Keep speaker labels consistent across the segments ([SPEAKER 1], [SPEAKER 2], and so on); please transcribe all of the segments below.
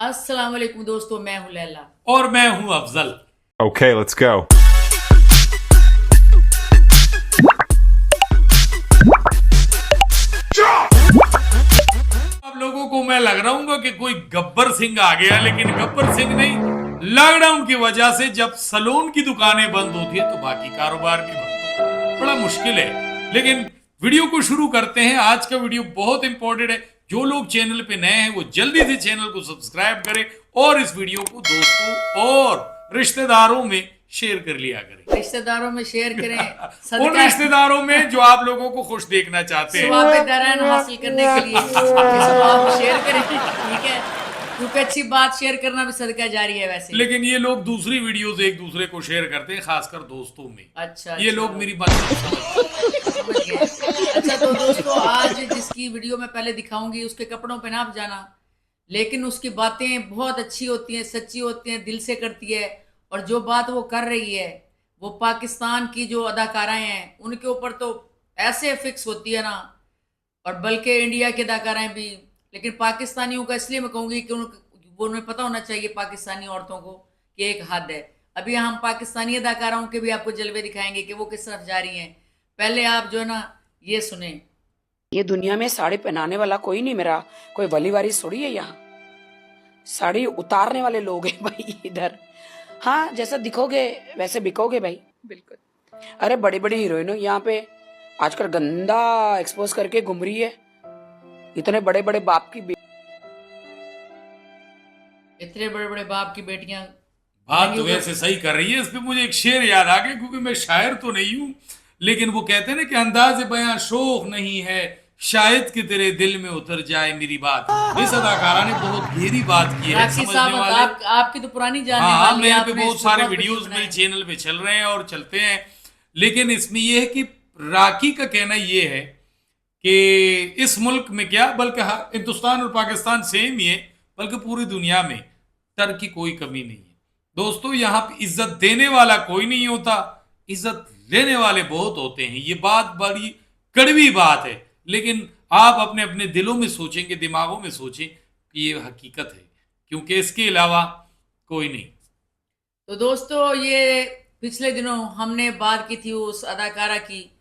[SPEAKER 1] अस्सलाम वालेकुम दोस्तों, मैं हूं लैला।
[SPEAKER 2] और मैं हूं अफजल।
[SPEAKER 3] Okay, let's go.
[SPEAKER 2] आप लोगों को मैं लग रहा हूँ कि कोई गब्बर सिंह आ गया, लेकिन गब्बर सिंह नहीं। लॉकडाउन की वजह से जब सलून की दुकानें बंद होती है तो बाकी कारोबार भी बंद होता है। बड़ा मुश्किल है। लेकिन वीडियो को शुरू करते हैं। आज का वीडियो बहुत इंपॉर्टेंट है। जो लोग चैनल पे नए हैं वो जल्दी से चैनल को सब्सक्राइब करें और इस वीडियो को दोस्तों और रिश्तेदारों में शेयर कर लिया करें।
[SPEAKER 1] रिश्तेदारों में शेयर करें,
[SPEAKER 2] उन
[SPEAKER 1] सदका
[SPEAKER 2] रिश्तेदारों में जो आप लोगों को खुश देखना चाहते हैं।
[SPEAKER 1] सवाब दरान हासिल करने के लिए सवाब शेयर करें, ठीक है। क्योंकि अच्छी बात शेयर करना भी सदका जारी है वैसे।
[SPEAKER 2] लेकिन ये लोग दूसरी वीडियोस एक दूसरे को शेयर करते हैं, खासकर दोस्तों में।
[SPEAKER 1] अच्छा,
[SPEAKER 2] ये लोग मेरी बात
[SPEAKER 1] समझ गए। अच्छा तो दोस्तों, आज जिसकी वीडियो मैं पहले दिखाऊंगी उसके कपड़ों पे ना जाना, लेकिन उसकी बातें बहुत अच्छी होती हैं, सच्ची होती हैं, दिल से करती है। और जो बात वो कर रही है वो पाकिस्तान की जो अदाकाराएं हैं उनके ऊपर तो ऐसे फिक्स होती है ना, और बल्कि इंडिया की अदाकाराएं भी। लेकिन पाकिस्तानियों का इसलिए मैं कहूँगी कि वो उन्हें पता होना चाहिए पाकिस्तानी औरतों को कि एक हद है। अभी हम पाकिस्तानी अदाकाराओं के भी आपको जलवे दिखाएंगे कि वो किस तरफ जा रही हैं। पहले आप जो है ना ये सुने।
[SPEAKER 4] ये दुनिया में साड़ी पहनाने वाला कोई नहीं, मेरा कोई वली वारिस थोड़ी है यहाँ। साड़ी उतारने वाले लोग हैं भाई इधर। हाँ, जैसा दिखोगे वैसे बिकोगे भाई, बिल्कुल। अरे बड़ी बड़ी हीरोइनों यहाँ पे आजकल गंदा एक्सपोज करके घूम रही है। इतने बड़े बड़े बाप की
[SPEAKER 1] इतने बड़े बड़े बाप की बेटियां
[SPEAKER 2] बात तो वैसे सही कर रही है। इस पे मुझे एक शेर याद आ गया, क्योंकि मैं शायर तो नहीं हूं, लेकिन वो कहते हैं ना कि अंदाज़े बयां शोख नहीं है, शायद कि तेरे दिल में उतर जाए मेरी बात। इस अदाकारा ने बहुत गहरी बात की है।
[SPEAKER 1] राखी
[SPEAKER 2] समझने
[SPEAKER 1] साहब,
[SPEAKER 2] वाले
[SPEAKER 1] आपकी तो पुरानी जानने
[SPEAKER 2] हाँ,
[SPEAKER 1] वाली है,
[SPEAKER 2] मेरे पे
[SPEAKER 1] आपने
[SPEAKER 2] बहुत
[SPEAKER 1] इसको
[SPEAKER 2] सारे
[SPEAKER 1] बहुत
[SPEAKER 2] वीडियोस
[SPEAKER 1] कुछ
[SPEAKER 2] मेरे
[SPEAKER 1] बनाया।
[SPEAKER 2] चैनल पे चल रहे हैं और चलते हैं। लेकिन इसमें यह है कि राखी का कहना यह है कि इस मुल्क में क्या, बल्कि हिंदुस्तान और पाकिस्तान सेम ही है, बल्कि पूरी दुनिया में डर की कोई कमी नहीं है। दोस्तों, यहाँ पे इज्जत देने वाला कोई नहीं होता, इज्जत लेने वाले बहुत होते हैं। ये बात बड़ी कड़वी बात है, लेकिन आप अपने अपने दिलों में सोचेंगे, दिमागों में सोचें कि ये हकीकत है, क्योंकि इसके अलावा कोई नहीं।
[SPEAKER 1] तो दोस्तों, ये पिछले दिनों हमने बात की थी उस अदाकारा की,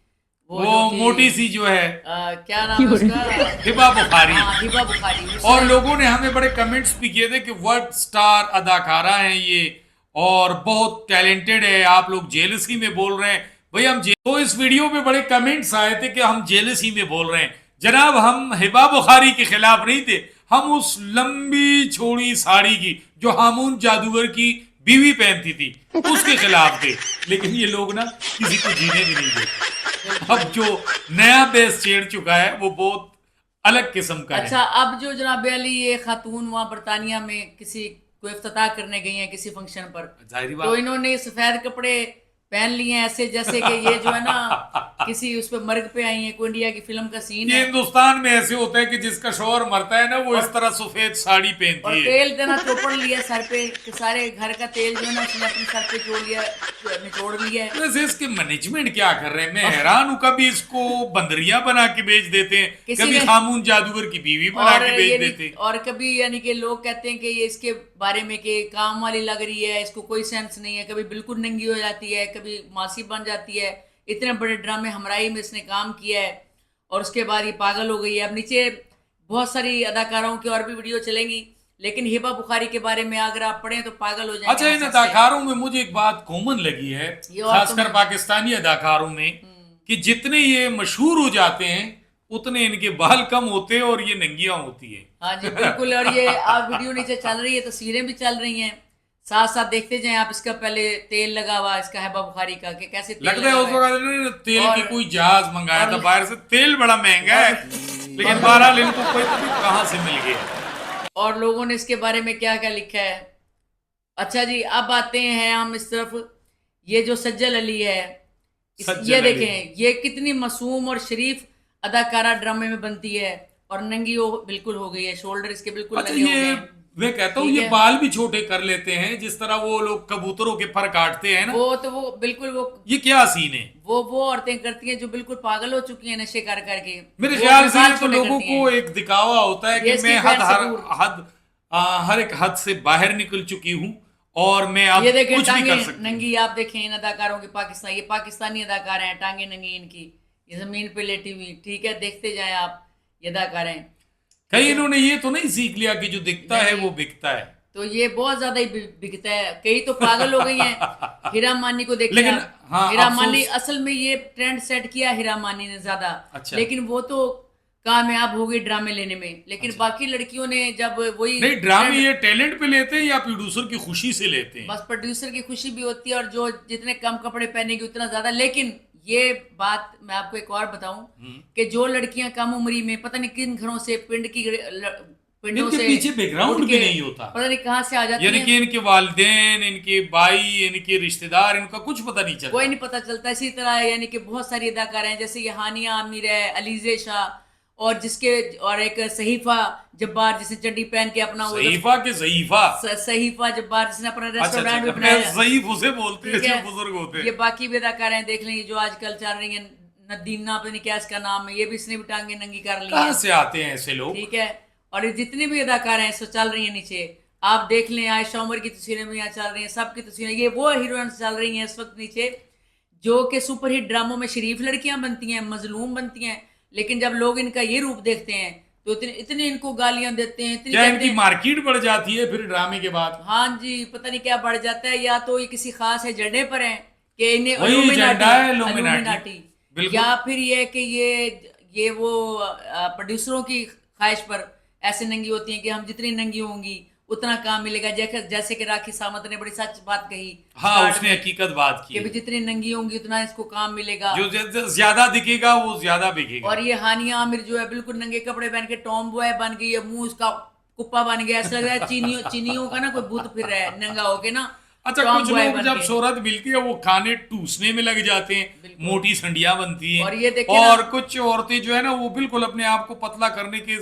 [SPEAKER 2] वो
[SPEAKER 1] जो थी,
[SPEAKER 2] मोटी सी जो है,
[SPEAKER 1] क्या नाम है उसका,
[SPEAKER 2] हिबा बुखारी।
[SPEAKER 1] हाँ, हिबा बुखारी।
[SPEAKER 2] और लोगों ने हमें बड़े कमेंट्स भी किए थे कि वर्ल्ड स्टार अदाकारा हैं ये और बहुत टैलेंटेड है, आप लोग जेलसी में बोल रहे हैं। भाई तो इस वीडियो पे बड़े कमेंट्स आए थे कि हम जेलसी में बोल रहे हैं। जनाब, हम हिबा बुखारी के खिलाफ नहीं थे, हम उस लंबी छोड़ी साड़ी की जो हामून जादूगर की बीवी पहनती थी उसके खिलाफ थे। लेकिन ये लोग ना किसी को जीने भी नहीं देते। अब जो नया बेस छेड़ चुका है वो बहुत अलग किस्म का
[SPEAKER 1] अच्छा,
[SPEAKER 2] है।
[SPEAKER 1] अब जो जनाब अली ये खातून वहां बरतानिया में किसी को इफ्तिताह करने गई हैं किसी फंक्शन पर,
[SPEAKER 2] जाहिर
[SPEAKER 1] तो
[SPEAKER 2] बात,
[SPEAKER 1] इन्होंने सफेद कपड़े पहन लिए हैं ऐसे जैसे कि ये जो है ना किसी उस पे मर्ग पे आई है, कोई इंडिया की फिल्म का सीन
[SPEAKER 2] ये
[SPEAKER 1] है।
[SPEAKER 2] हिंदुस्तान में ऐसे होता है कि जिसका शौहर मरता है ना वो इस तरह सफेद साड़ी
[SPEAKER 1] और
[SPEAKER 2] पहनती है।
[SPEAKER 1] तेल देना चोपड़ लिया सर पे कि सारे घर का तेल जो है ना उसने अपने सर पे जोड़ लिया, निचोड़ लिया है।
[SPEAKER 2] वैसे इसके मैनेजमेंट क्या कर रहे हैं, मैं हैरान हूँ। कभी इसको बंदरिया बना के बेच देते हैं,
[SPEAKER 1] किसी
[SPEAKER 2] कभी
[SPEAKER 1] ने-
[SPEAKER 2] खामून जादूगर की बीवी बना
[SPEAKER 1] और
[SPEAKER 2] के
[SPEAKER 1] ये
[SPEAKER 2] बेच देते हैं।
[SPEAKER 1] और कभी यानी कि लोग कहते हैं कि ये इसके बारे में कि काम वाली लग रही है, इसको कोई सेंस नहीं है, कभी बिल्कुल नंगी हो जाती है, कभी मासी बन जाती है। इतने बड़े ड्रामे हमराई में इसने काम किया है और उसके बाद ये पागल हो गई है। अब नीचे बहुत सारी अदाकारों की और भी वीडियो चलेंगी, लेकिन हिबा बुखारी के बारे में अगर आप पढ़ें तो पागल हो जाएंगे।
[SPEAKER 2] अच्छा, इन अदाकारों में मुझे एक बात कॉमन लगी है,
[SPEAKER 1] ये और
[SPEAKER 2] खासकर
[SPEAKER 1] तुम्हें-
[SPEAKER 2] पाकिस्तानी अदाकारों में, कि जितने ये मशहूर हो जाते हैं उतने इनके बाल कम होते हैं और ये नंगियां होती है।
[SPEAKER 1] हाँ जी, बिल्कुल। और ये आप वीडियो नीचे चल रही है, तस्वीरें भी चल रही हैं, साथ साथ देखते जाएं आप। इसका पहले तेल लगा हुआ इसका हिबा बुखारी का, कि कैसे तेल
[SPEAKER 2] लगता है
[SPEAKER 1] लगा
[SPEAKER 2] उस
[SPEAKER 1] हुआ है।
[SPEAKER 2] वक्त इन्होंने तेल की
[SPEAKER 1] और-
[SPEAKER 2] कोई जहाज मंगाया था बाहर से। तेल बड़ा महंगा है, लेकिन बहरहाल इनको कोई कहां से मिल गया।
[SPEAKER 1] और लोगों ने इसके बारे में क्या क्या लिखा है। अच्छा जी, अब आते हैं हम इस तरफ। ये जो सज्जल अली है,
[SPEAKER 2] सज्जल
[SPEAKER 1] ये
[SPEAKER 2] अली।
[SPEAKER 1] देखें ये कितनी मासूम और शरीफ अदाकारा ड्रामे में बनती है, और नंगी बिल्कुल हो गई है, शोल्डर इसके बिल्कुल
[SPEAKER 2] अच्छा,
[SPEAKER 1] नंगे हो गए
[SPEAKER 2] ये
[SPEAKER 1] हैं।
[SPEAKER 2] मैं कहता हूँ
[SPEAKER 1] ठीक
[SPEAKER 2] ये
[SPEAKER 1] है।
[SPEAKER 2] बाल भी छोटे कर लेते हैं, जिस तरह वो लोग कबूतरों के फर काटते हैं ना।
[SPEAKER 1] वो तो वो बिल्कुल
[SPEAKER 2] ये क्या सीन है?
[SPEAKER 1] वो औरतें करती हैं जो बिल्कुल पागल हो चुकी हैं नशे कर करके।
[SPEAKER 2] मेरे
[SPEAKER 1] वो
[SPEAKER 2] ख्याल
[SPEAKER 1] अपने
[SPEAKER 2] से
[SPEAKER 1] बाल
[SPEAKER 2] ये तो
[SPEAKER 1] छोटे
[SPEAKER 2] लोगों
[SPEAKER 1] करती हैं।
[SPEAKER 2] को एक दिखावा होता है
[SPEAKER 1] ये
[SPEAKER 2] कि
[SPEAKER 1] इसकी
[SPEAKER 2] मैं
[SPEAKER 1] फैन जरूर।
[SPEAKER 2] हद हर एक हद से बाहर निकल चुकी हूँ और मैं अब
[SPEAKER 1] ये देखें
[SPEAKER 2] कुछ भी
[SPEAKER 1] टांगे
[SPEAKER 2] कर सकती हूँ।
[SPEAKER 1] नंगी, आप देखें इन अदाकारों की, पाकिस्तान, ये पाकिस्तानी अदाकार हैं, टांगे नंगी इनकी, ये जमीन पे लेटी हुई, ठीक है, देखते जाएं आप, ये अदाकार हैं।
[SPEAKER 2] कहीं इन्होंने ये तो नहीं सीख लिया कि जो दिखता है
[SPEAKER 1] नहीं।
[SPEAKER 2] वो बिकता है।
[SPEAKER 1] तो ये बहुत ज्यादा ही बिकता है, कई तो पागल हो गई हैं। हीरा मानी को देखिए
[SPEAKER 2] लेकिन
[SPEAKER 1] आप,
[SPEAKER 2] हाँ,
[SPEAKER 1] हीरा
[SPEAKER 2] अफसोस-
[SPEAKER 1] मानी असल में ये ट्रेंड सेट किया हीरा मानी ने ज्यादा,
[SPEAKER 2] अच्छा।
[SPEAKER 1] लेकिन वो तो कामयाब हो गई ड्रामे लेने में, लेकिन बाकी लड़कियों ने जब वही
[SPEAKER 2] नहीं, ड्रामे
[SPEAKER 1] trend-
[SPEAKER 2] ये टैलेंट पे लेते हैं या प्रोड्यूसर की खुशी से लेते हैं?
[SPEAKER 1] बस प्रोड्यूसर की खुशी भी होती है, और जो जितने कम कपड़े पहनेगी उतना ज्यादा। लेकिन ये बात मैं आपको एक और बताऊं कि जो लड़कियां कम उम्री में पता नहीं किन घरों से पिंडों
[SPEAKER 2] इनके
[SPEAKER 1] से
[SPEAKER 2] पीछे बैकग्राउंड
[SPEAKER 1] उठ
[SPEAKER 2] भी
[SPEAKER 1] के
[SPEAKER 2] नहीं होता,
[SPEAKER 1] पता नहीं कहाँ से आ जाती
[SPEAKER 2] यानी
[SPEAKER 1] हैं,
[SPEAKER 2] कि इनके वालिदैन, इनके भाई, इनके रिश्तेदार, इनका कुछ पता नहीं चलता।
[SPEAKER 1] कोई नहीं पता चलता। इसी तरह यानी कि बहुत सारी अदाकार हैं, जैसे ये हानिया आमिर है, अलीजे शाह, और जिसके और एक सहीफा जब्बार जिसने चड्डी पहन के अपना
[SPEAKER 2] सहीफा के सहीफा,
[SPEAKER 1] सहीफा जब्बार जिसने अपना
[SPEAKER 2] अच्छा
[SPEAKER 1] रेस्टोरेंट भी
[SPEAKER 2] अच्छा,
[SPEAKER 1] बनाया,
[SPEAKER 2] सहीफ उसे बोलते हैं
[SPEAKER 1] ठीक है?
[SPEAKER 2] जो बुजुर्ग होते
[SPEAKER 1] ये
[SPEAKER 2] हैं।
[SPEAKER 1] बाकी भी अदाकार हैं, देख लेंगे जो आजकल चल रही है, नदीना पता नहीं क्या इसका नाम है, ये भी इसने भी टांगे नंगी कर ली
[SPEAKER 2] कहाँ
[SPEAKER 1] है,
[SPEAKER 2] से आते हैं ऐसे लोग?
[SPEAKER 1] ठीक है। और ये जितने भी अदाकार हैं सब चल रही हैं नीचे, आप देख लें, आयशा उमर की तस्वीरें भी यहाँ चल रही हैं, सबकी तस्वीरें, ये वो हीरोइंस चल रही हैं इस वक्त नीचे जो कि सुपरहिट ड्रामों में शरीफ लड़कियां बनती हैं, मजलूम बनती हैं, लेकिन जब लोग इनका ये रूप देखते हैं तो इतनी इनको गालियां देते हैं, इतनी
[SPEAKER 2] क्या
[SPEAKER 1] कहते
[SPEAKER 2] इनकी
[SPEAKER 1] हैं,
[SPEAKER 2] मार्केट बढ़ जाती है फिर ड्रामे के बाद?
[SPEAKER 1] हाँ जी, पता नहीं क्या बढ़ जाता है, या तो ये किसी खास एजेंडे पर हैं कि इन्हें
[SPEAKER 2] वही एजेंडा है, इल्यूमिनाटी। बिल्कुल।
[SPEAKER 1] या फिर ये कि ये वो प्रोड्यूसरों की ख्वाहिश पर ऐसे नंगी होती हैं कि हम जितनी नंगी होंगी उतना काम मिलेगा, जैसे कि राखी सावंत ने बड़ी सच बात कही,
[SPEAKER 2] हाँ,
[SPEAKER 1] start
[SPEAKER 2] उसने
[SPEAKER 1] में,
[SPEAKER 2] हकीकत बात की
[SPEAKER 1] कि भी
[SPEAKER 2] है।
[SPEAKER 1] जितनी नंगी होंगी उतना इसको काम मिलेगा।
[SPEAKER 2] जो ज्यादा दिखेगा वो ज्यादा बिकेगा।
[SPEAKER 1] और ये हानिया आमिर जो है बिल्कुल नंगे कपड़े पहन के टॉम बॉय बन गई है, मुंह उसका कुप्पा बन गया, ऐसा लग रहा है चीनियों का ना कोई भूत फिर रहा है नंगा होके ना,
[SPEAKER 2] अच्छा,
[SPEAKER 1] टॉम
[SPEAKER 2] कुछ
[SPEAKER 1] बॉय
[SPEAKER 2] लोग
[SPEAKER 1] बन
[SPEAKER 2] जब
[SPEAKER 1] के।
[SPEAKER 2] शोहरत मिलती है वो खाने टूसने में लग जाते हैं, मोटी संडियां बनती हैं।
[SPEAKER 1] और ये देखिए
[SPEAKER 2] और
[SPEAKER 1] ना-
[SPEAKER 2] कुछ औरतें जो है ना वो बिल्कुल अपने आप को पतला करने के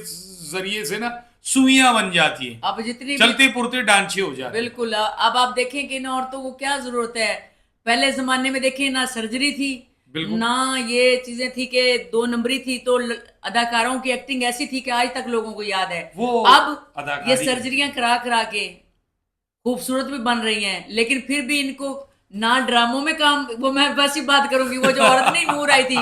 [SPEAKER 2] जरिए से ना सुइयां बन जाती हैं,
[SPEAKER 1] अब जितनी भी-
[SPEAKER 2] चलते पुरते डांचे हो जाते हैं।
[SPEAKER 1] बिल्कुल, अब आप देखें कि इन औरतों को क्या जरूरत है, पहले जमाने में देखें ना सर्जरी थी,
[SPEAKER 2] बिल्कुल।
[SPEAKER 1] ना ये चीजें थी कि 2 नंबरी थी, तो अदाकारों की एक्टिंग ऐसी थी कि आज तक लोगों को याद है।
[SPEAKER 2] वो
[SPEAKER 1] अब
[SPEAKER 2] अदाकारी
[SPEAKER 1] ये सर्जरियां करा करा के खूबसूरत भी बन रही हैं, लेकिन फिर भी इनको ना ड्रामों में काम, वो मैं वैसी बात करूंगी, वो जो औरत नहीं नूर आई थी,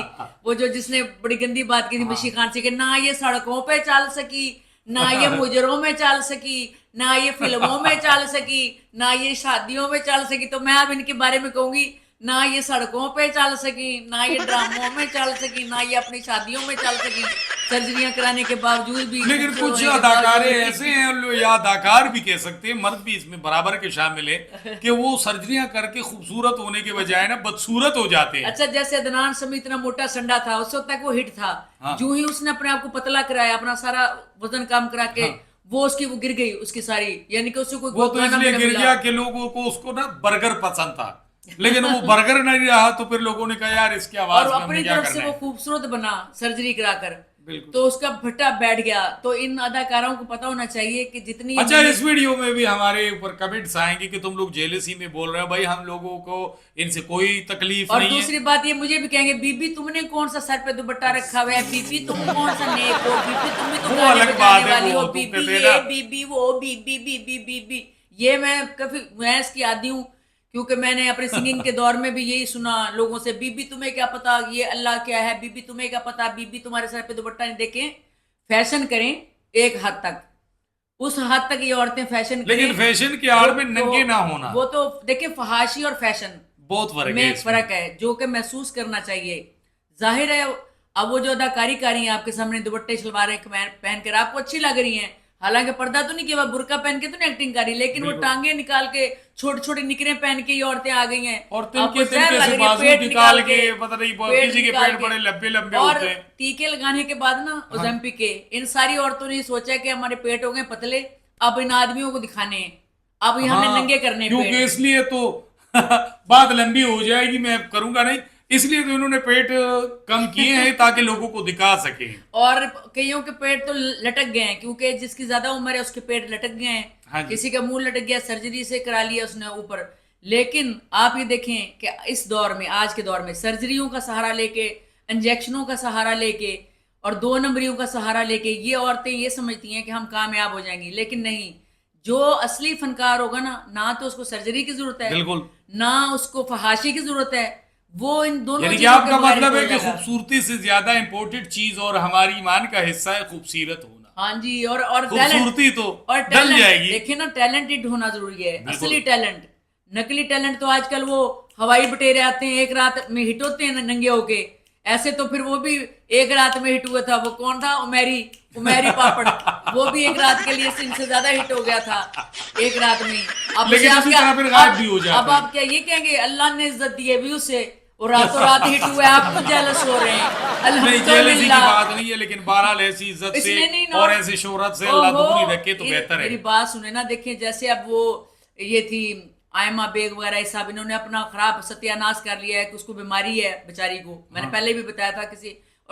[SPEAKER 1] वो जो जिसने बड़ी गंदी बात की थी मिशी खान से कि ना ये सड़कों पे चल सकी, ना ये मुजरों में चल सकी, ना ये फिल्मों में चल सकी, ना ये शादियों में चल सकी, तो मैं अब इनके बारे में कहूंगी ना ये सड़कों पे चल सकी, ना ये ड्रामों में चल सकी, ना ये अपनी शादियों में चल सकी, सर्जरियां कराने के बावजूद भी।
[SPEAKER 2] लेकिन
[SPEAKER 1] खूबसूरत
[SPEAKER 2] कुछ
[SPEAKER 1] होने के
[SPEAKER 2] अदाकारे
[SPEAKER 1] बावजूद भी-
[SPEAKER 2] ऐसे हैं, या अदाकार भी कह सकते हैं, मर्द भी इसमें बराबर के शामिल है कि वो सर्जरियां करके खूबसूरत होने के बजाय ना बदसूरत हो जाते हैं।
[SPEAKER 1] अच्छा, जैसे अदनान समी इतना मोटा संडा था, उस वक्त तक वो हिट था,
[SPEAKER 2] हाँ।
[SPEAKER 1] जो ही उसने अपने आप को पतला कराया, अपना सारा वजन कम करा के, वो उसकी वो गिर गई उसकी सारी, यानी कि उससे कोई
[SPEAKER 2] वो तो
[SPEAKER 1] गाना भी
[SPEAKER 2] इसलिए
[SPEAKER 1] ना
[SPEAKER 2] गिर
[SPEAKER 1] मिला।
[SPEAKER 2] गया कि लोगों को उसको ना बर्गर पसंद था, लेकिन वो बर्गर नहीं रहा, तो फिर लोगों ने कहा यार इसके
[SPEAKER 1] और
[SPEAKER 2] आवाज में
[SPEAKER 1] अपनी
[SPEAKER 2] हमने क्या
[SPEAKER 1] तरफ से
[SPEAKER 2] करना
[SPEAKER 1] वो
[SPEAKER 2] है।
[SPEAKER 1] खूबसूरत बना सर्जरी कराकर,
[SPEAKER 2] बिल्कुल।
[SPEAKER 1] तो उसका भट्टा बैठ गया। तो इन अदाकारों को पता होना चाहिए कि जितनी
[SPEAKER 2] अच्छा, इस वीडियो में भी हमारे ऊपर कमेंट्स आएंगे कि तुम लोग जेलसी में बोल रहे हो, भाई हम लोगों को इनसे कोई तकलीफ
[SPEAKER 1] और
[SPEAKER 2] नहीं है।
[SPEAKER 1] दूसरी बात ये मुझे भी कहेंगे, बीबी तुमने कौन सा सर पे दुपट्टा रखा हुआ है, बीबी तुम कौन सा नेक हो, बीबी तुम भी तो
[SPEAKER 2] वो
[SPEAKER 1] गाने
[SPEAKER 2] अलग
[SPEAKER 1] बजाने
[SPEAKER 2] बात है,
[SPEAKER 1] वाली
[SPEAKER 2] वो
[SPEAKER 1] हो,
[SPEAKER 2] तुम
[SPEAKER 1] बीबी
[SPEAKER 2] कहते
[SPEAKER 1] ये
[SPEAKER 2] ना।
[SPEAKER 1] बीबी वो बीबी बीबी बीबी, ये मैं इसकी आदी हूँ, क्योंकि मैंने अपने सिंगिंग के दौर में भी यही सुना लोगों से, बीबी तुम्हें क्या पता ये अल्लाह क्या है, बीबी तुम्हें क्या पता, बीबी तुम्हारे सर पे दुपट्टा नहीं। देखें, फैशन करें एक हद तक, उस हद तक ये औरतें फैशन करें,
[SPEAKER 2] लेकिन फैशन की आड़ में नंगे ना होना,
[SPEAKER 1] वो तो देखिए फहाशी और फैशन
[SPEAKER 2] बहुत फर्क है
[SPEAKER 1] में
[SPEAKER 2] इसमें।
[SPEAKER 1] फर्क है, जो कि महसूस करना चाहिए। जाहिर है अब वो जो अदाकारी कर रही हैं आपके सामने, दुपट्टे शलवारें पहन कर आपको अच्छी लग रही हैं, हालांकि पर्दा तो नहीं किया, बुर्का पहन के तो नहीं एक्टिंग करी, लेकिन वो टांगे निकाल के छोटे छोटे निकरें पहन के ये औरतें आ गई हैं,
[SPEAKER 2] और
[SPEAKER 1] आपको
[SPEAKER 2] तिनके
[SPEAKER 1] जहर
[SPEAKER 2] तिनके
[SPEAKER 1] लग
[SPEAKER 2] से
[SPEAKER 1] रही है,
[SPEAKER 2] बाजू
[SPEAKER 1] पेट
[SPEAKER 2] निकाल के,
[SPEAKER 1] के,
[SPEAKER 2] पता नहीं
[SPEAKER 1] पेट
[SPEAKER 2] किसी के
[SPEAKER 1] निकाल
[SPEAKER 2] पेट बड़े लंबे लंबे
[SPEAKER 1] और
[SPEAKER 2] होते हैं।
[SPEAKER 1] टीके लगाने के बाद ना ओलंपिक के, इन सारी औरतों ने सोचा कि हमारे पेट हो गए पतले, अब इन आदमियों को दिखाने हैं, अब ये हमने
[SPEAKER 2] हाँ,
[SPEAKER 1] नंगे करने
[SPEAKER 2] क्योंकि
[SPEAKER 1] पेट।
[SPEAKER 2] इसलिए तो बात लंबी हो जाएगी, मैं करूंगा नहीं, इसलिए तो इन्होंने पेट कम किए हैं ताकि लोगों को दिखा सके।
[SPEAKER 1] और कईयों के पेट तो लटक गए हैं, क्योंकि जिसकी ज्यादा उम्र है उसके पेट लटक गए हैं,
[SPEAKER 2] हाँ जी।
[SPEAKER 1] किसी का मुंह लटक गया, सर्जरी से करा लिया उसने ऊपर। लेकिन आप ये देखें कि इस दौर में, आज के दौर में, सर्जरियों का सहारा लेके, इंजेक्शनों का सहारा लेके और 2 नंबरियों का सहारा लेके ये औरतें ये समझती हैं कि हम कामयाब हो जाएंगी, लेकिन नहीं। जो असली फनकार होगा ना तो उसको सर्जरी की जरूरत है,
[SPEAKER 2] बिल्कुल।
[SPEAKER 1] ना उसको फहाशी की जरूरत है, वो इन दोनों
[SPEAKER 2] यानी कि
[SPEAKER 1] चीजों के
[SPEAKER 2] आपका
[SPEAKER 1] बगैर
[SPEAKER 2] मतलब
[SPEAKER 1] हो
[SPEAKER 2] है कि
[SPEAKER 1] जाएगा।
[SPEAKER 2] खूबसूरती से ज्यादा इंपोर्टेड चीज और हमारी ईमान का हिस्सा है खूबसूरत होना।
[SPEAKER 1] हाँ जी, और
[SPEAKER 2] खूबसूरती तो
[SPEAKER 1] और
[SPEAKER 2] डल
[SPEAKER 1] टैलेंट,
[SPEAKER 2] जाएगी।
[SPEAKER 1] देखिए ना, टैलेंटेड होना जरूरी है,
[SPEAKER 2] बिल्कुल।
[SPEAKER 1] असली टैलेंट। नकली टैलेंट तो आजकल वो हवाई बटेरे आते हैं, एक रात में हिट होते हैं नंगे होके। ऐसे तो फिर वो भी एक रात में हिट हुआ था, वो कौन था, उमेरी पापड़, वो भी एक रात के लिए इनसे ज्यादा हिट हो गया था, एक रात में। अब
[SPEAKER 2] लेकिन
[SPEAKER 1] उसे आप
[SPEAKER 2] उसी
[SPEAKER 1] क्या,
[SPEAKER 2] तरह फिर गायब भी हो जाते
[SPEAKER 1] अब
[SPEAKER 2] हैं।
[SPEAKER 1] आप क्या ये कहेंगे अल्लाह ने इज्जत दी है व्यू से, और रातों रात हिट हुआ है, आप तो जेलस हो रहे हैं।
[SPEAKER 2] नहीं, जेलसी की
[SPEAKER 1] अल्हम्दुलिल्लाह।
[SPEAKER 2] बात नहीं है, लेकिन बहरहाल ऐसी इज्जत से
[SPEAKER 1] इसने नहीं
[SPEAKER 2] और
[SPEAKER 1] नोट,
[SPEAKER 2] ऐसी शोहरत से अल्लाह दूर ही रखे तो बेहतर
[SPEAKER 1] मेरी
[SPEAKER 2] है।
[SPEAKER 1] बात सुने ना, देखिए जैसे अब वो ये थी आयमा बेग वगैरह, साहब इन्होंने अपना खराब सत्यानाश कर लिया है कि उसको बीमारी है बेचारी को। मैंने पहले भी बताया था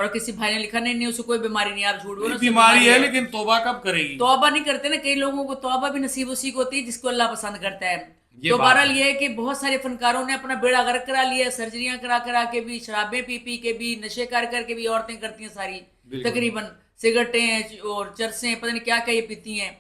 [SPEAKER 1] किसी भाई ने लिखा, नहीं उसे कोई बीमारी नहीं, आप झूठ बोल रहे हो, उसे
[SPEAKER 2] बीमारी है, लेकिन तौबा कब करेगी?
[SPEAKER 1] तौबा नहीं करते ना, कई लोगों को तौबा भी नसीब उसी को होती है जिसको अल्लाह पसंद करता है।
[SPEAKER 2] ये
[SPEAKER 1] तो
[SPEAKER 2] बात
[SPEAKER 1] बहरहाल
[SPEAKER 2] है।
[SPEAKER 1] ये है कि बहुत सारे फनकारों ने अपना बेड़ा गर्क करा लिया, सर्जरियां करा करा के भी, शराबें पी पी के भी, नशे कर करके भी औरतें करती हैं सारी,
[SPEAKER 2] बिल्कुल।
[SPEAKER 1] तकरीबन सिगरेटें और चरसें पता नहीं क्या क्या ये पीती हैं,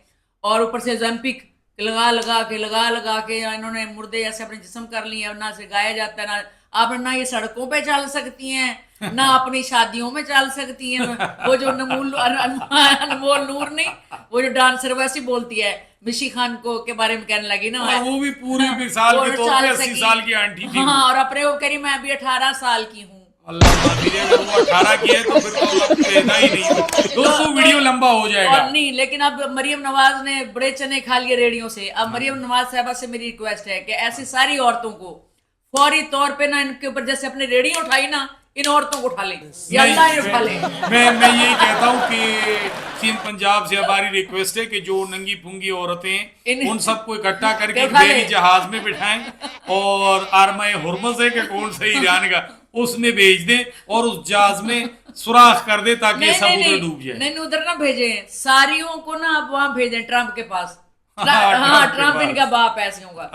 [SPEAKER 1] और ऊपर से जम्पिक लगा के इन्होंने मुर्दे ऐसे अपने जिस्म कर लिए हैं, ना से गाया जाता है, ना आप ना ये सड़कों पे चल सकती हैं, ना अपनी शादियों में चल सकती हैं। वो जो अनमोल नूर नहीं, वो जो डांसर वैसी बोलती है, मिशी खान को के बारे में कहने लगी ना,
[SPEAKER 2] हाँ, वो भी पूरी मिसाल
[SPEAKER 1] वो
[SPEAKER 2] के तौर
[SPEAKER 1] चल
[SPEAKER 2] पे 80
[SPEAKER 1] सकी।
[SPEAKER 2] साल की आंटी थी।
[SPEAKER 1] हाँ, और अपने वो करी मैं अभी 18 साल की हूँ।
[SPEAKER 2] अल्लाह माफी दे, अगर वो 18 की है तो फिर तो अब पैदा ही नहीं हुआ। दोस्तों वीडियो लंबा हो जाएगा।
[SPEAKER 1] और नहीं, लेकिन अब मरियम नवाज ने बड़े चने खा लिए रेडियो से। अब मरियम नवाज साहबा से मेरी रिक्वेस्ट है कि ऐसी सारी औरतों को फौरी तौर पे ना, इनके ऊपर जैसे अपने रेडियो उठाई ना, इन औरतों को उठा ले, या अल्लाह ही उठा ले।
[SPEAKER 2] मैं यही कहता हूँ कि सिंध पंजाब से हमारी रिक्वेस्ट है कि जो नंगी पुंगी औरतें उन सबको इकट्ठा करके
[SPEAKER 1] उठा ले।
[SPEAKER 2] बेरी जहाज में बिठाएं और आर्माए हुर्मस है कि कौन सा ईरान का, उसमें भेज दें और उस जहाज में सुराख कर दे ताकि ये सब उधर डूब जाए।
[SPEAKER 1] नहीं, उधर ना भेजें, सारियों को ना आप वहां भेजें ट्रम्प के पास।
[SPEAKER 2] हाँ,
[SPEAKER 1] ट्रम्प इनका बाप है ऐसे होगा।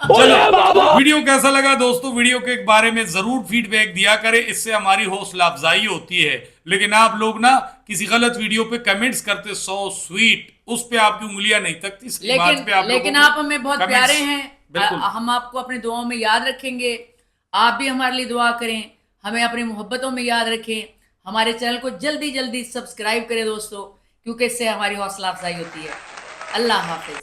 [SPEAKER 2] चलो, वीडियो कैसा लगा दोस्तों? वीडियो के बारे में जरूर फीडबैक दिया करें, इससे हमारी हौसला अफजाई होती है। लेकिन आप लोग ना किसी गलत वीडियो पे कमेंट्स करते, सो स्वीट, उस पे आपकी उंगलियां नहीं तकती। सही बात पे
[SPEAKER 1] लेकिन
[SPEAKER 2] लोगों
[SPEAKER 1] आप
[SPEAKER 2] को
[SPEAKER 1] हमें बहुत
[SPEAKER 2] comments-
[SPEAKER 1] प्यारे हैं,
[SPEAKER 2] बिल्कुल।
[SPEAKER 1] हम आपको अपनी दुआओं में याद रखेंगे। आप भी हमारे लिए दुआ करें, हमें अपनी मोहब्बतों में याद रखें। हमारे चैनल को जल्दी जल्दी सब्सक्राइब करें दोस्तों, क्योंकि इससे हमारी हौसला अफजाई होती है। अल्लाह हाफिज।